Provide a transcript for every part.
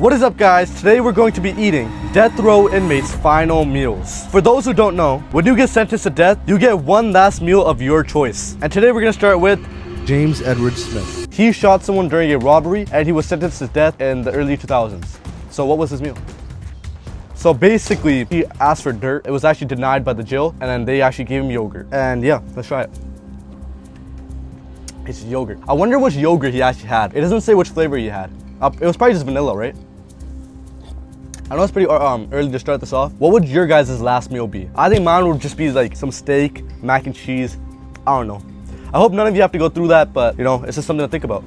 What is up, guys? Today we're going to be eating death row inmates' final meals. For those who don't know, when you get sentenced to death, you get one last meal of your choice. And today we're gonna start with James Edward Smith. He shot someone during a robbery and he was sentenced to death in the early 2000s. So what was his meal? So basically, he asked for dirt. It was actually denied by the jail, and then they actually gave him yogurt. And yeah, let's try it. It's yogurt. I wonder which yogurt he actually had. It doesn't say which flavor he had. It was probably just vanilla, right? I know it's pretty early to start this off. What would your guys' last meal be? I think mine would just be like some steak, mac and cheese. I don't know. I hope none of you have to go through that, but you know, it's just something to think about.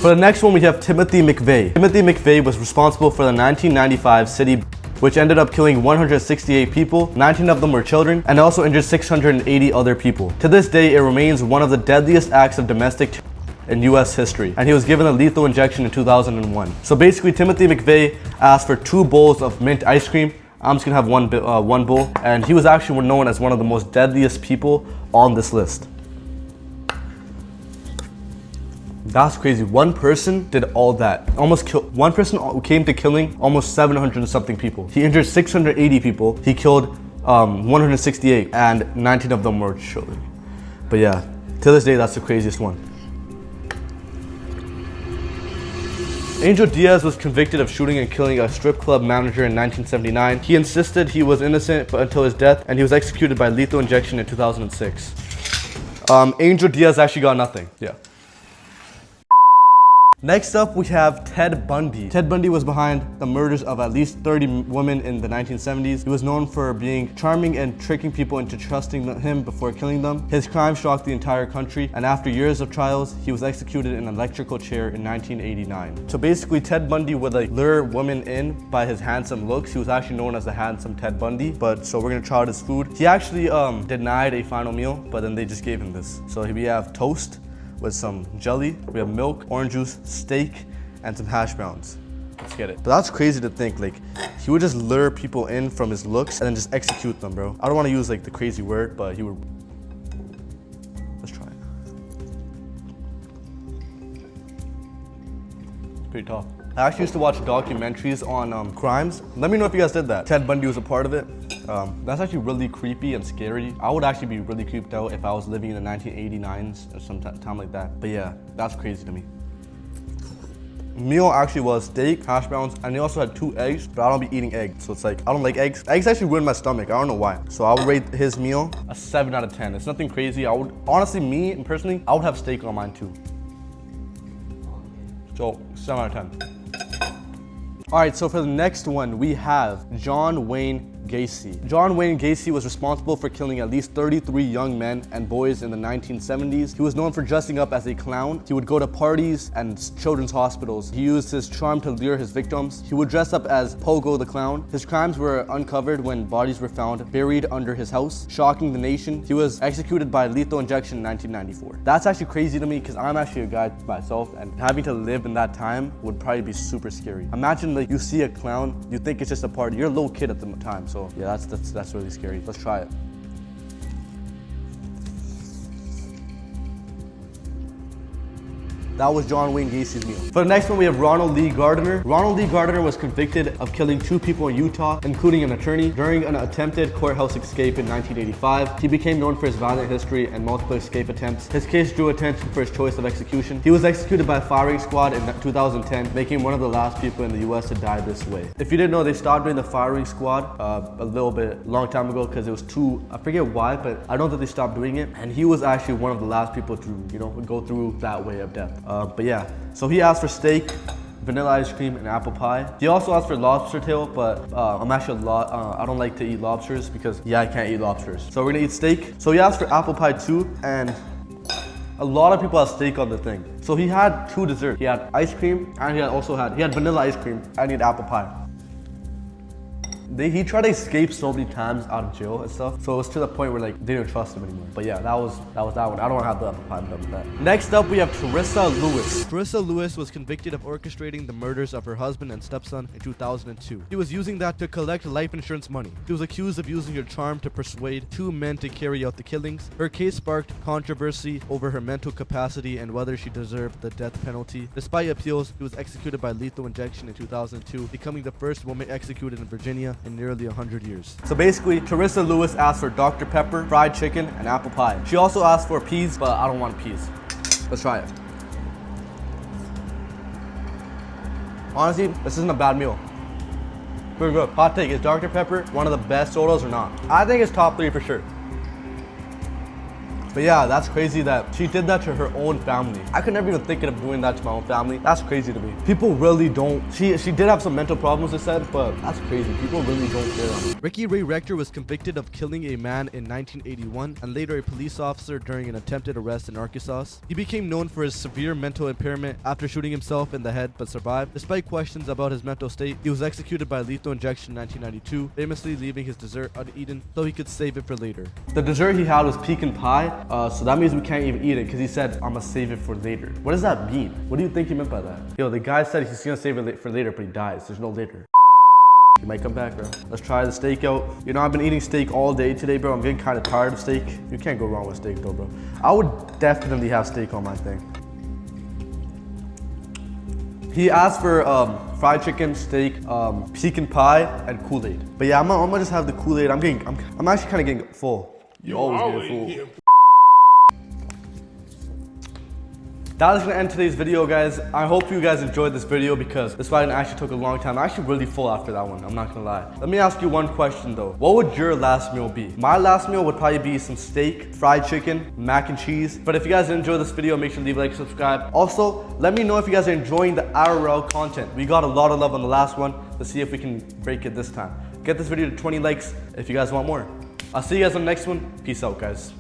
For the next one, we have Timothy McVey. Timothy McVey was responsible for the 1995 city, which ended up killing 168 people. 19 of them were children, and also injured 680 other people. To this day, it remains one of the deadliest acts of domestic terror in US history, and he was given a lethal injection in 2001. So basically, Timothy McVey asked for 2 bowls of mint ice cream. I'm just gonna have one bowl, and he was actually known as one of the most deadliest people on this list. That's crazy. One person did all that. One person came to killing almost 700 and something people. He injured 680 people. He killed 168, and 19 of them were children. But yeah, to this day, that's the craziest one. Angel Diaz was convicted of shooting and killing a strip club manager in 1979. He insisted he was innocent until his death, and he was executed by lethal injection in 2006. Angel Diaz actually got nothing. Yeah. Next up, we have Ted Bundy. Ted Bundy was behind the murders of at least 30 women in the 1970s. He was known for being charming and tricking people into trusting him before killing them. His crime shocked the entire country, and after years of trials, he was executed in an electrical chair in 1989. So basically, Ted Bundy would lure women in by his handsome looks. He was actually known as the handsome Ted Bundy. So we're gonna try out his food. He actually denied a final meal, but then they just gave him this. So here we have toast with some jelly, we have milk, orange juice, steak, and some hash browns. Let's get it. But that's crazy to think, he would just lure people in from his looks and then just execute them, bro. I don't want to use the crazy word, but he would. Let's try it. It's pretty tough. I actually used to watch documentaries on crimes. Let me know if you guys did that. Ted Bundy was a part of it. That's actually really creepy and scary. I would actually be really creeped out if I was living in the 1989s or some time like that. But yeah, that's crazy to me. Meal actually was steak, hash browns, and he also had 2 eggs, but I don't be eating eggs. So it's I don't like eggs. Eggs actually ruin my stomach. I don't know why. So I would rate his meal a 7 out of 10. It's nothing crazy. Honestly, personally, I would have steak on mine too. So 7 out of 10. All right, so for the next one, we have John Wayne Gacy. John Wayne Gacy was responsible for killing at least 33 young men and boys in the 1970s. He was known for dressing up as a clown. He would go to parties and children's hospitals. He used his charm to lure his victims. He would dress up as Pogo the Clown. His crimes were uncovered when bodies were found buried under his house, shocking the nation. He was executed by lethal injection in 1994. That's actually crazy to me because I'm actually a guy myself, and having to live in that time would probably be super scary. Imagine you see a clown, you think it's just a party. You're a little kid at the time, so yeah, that's really scary. Let's try it. That was John Wayne Gacy's meal. For the next one, we have Ronald Lee Gardner. Ronald Lee Gardner was convicted of killing 2 people in Utah, including an attorney, during an attempted courthouse escape in 1985. He became known for his violent history and multiple escape attempts. His case drew attention for his choice of execution. He was executed by a firing squad in 2010, making him one of the last people in the US to die this way. If you didn't know, they stopped doing the firing squad a long time ago because it was I forget why, but I know that they stopped doing it. And he was actually one of the last people to, go through that way of death. But yeah, so he asked for steak, vanilla ice cream, and apple pie. He also asked for lobster tail, but I'm actually I don't like to eat lobsters because I can't eat lobsters. So we're gonna eat steak. So he asked for apple pie too, and a lot of people have steak on the thing. So he had 2 desserts. He had ice cream, and he had vanilla ice cream, and he had apple pie. He tried to escape so many times out of jail and stuff. So it was to the point where like they didn't trust him anymore. But yeah, that was that one. I don't want to have the apple pie done with that. Next up, we have Teresa Lewis. Teresa Lewis was convicted of orchestrating the murders of her husband and stepson in 2002. She was using that to collect life insurance money. She was accused of using her charm to persuade 2 men to carry out the killings. Her case sparked controversy over her mental capacity and whether she deserved the death penalty. Despite appeals, she was executed by lethal injection in 2002, becoming the first woman executed in Virginia in nearly 100 years. So basically, Teresa Lewis asked for Dr. Pepper, fried chicken, and apple pie. She also asked for peas, but I don't want peas. Let's try it. Honestly, this isn't a bad meal. Pretty good. Hot take, is Dr. Pepper one of the best sodas or not? I think it's top 3 for sure. But yeah, that's crazy that she did that to her own family. I could never even think of doing that to my own family. That's crazy to me. People really don't. She did have some mental problems, they said, but that's crazy. People really don't care. Ray Recctor was convicted of killing a man in 1981 and later a police officer during an attempted arrest in Arkansas. He became known for his severe mental impairment after shooting himself in the head but survived. Despite questions about his mental state, he was executed by lethal injection in 1992, famously leaving his dessert uneaten so he could save it for later. The dessert he had was pecan pie. So that means we can't even eat it because he said, I'm gonna save it for later. What does that mean? What do you think he meant by that? Yo, the guy said he's gonna save it for later, but he dies. There's no later. You might come back, bro. Let's try the steak out. You know, I've been eating steak all day today, bro. I'm getting kind of tired of steak. You can't go wrong with steak though, bro. I would definitely have steak on my thing. He asked for fried chicken, steak, pecan pie, and Kool-Aid. But yeah, I'm gonna just have the Kool-Aid. I'm actually kind of getting full. You always get full. That is gonna end today's video, guys. I hope you guys enjoyed this video because this fight actually took a long time. I'm actually really full after that one, I'm not gonna lie. Let me ask you one question though. What would your last meal be? My last meal would probably be some steak, fried chicken, mac and cheese. But if you guys enjoyed this video, make sure to leave a like, subscribe. Also, let me know if you guys are enjoying the IRL content. We got a lot of love on the last one. Let's see if we can break it this time. Get this video to 20 likes if you guys want more. I'll see you guys on the next one. Peace out, guys.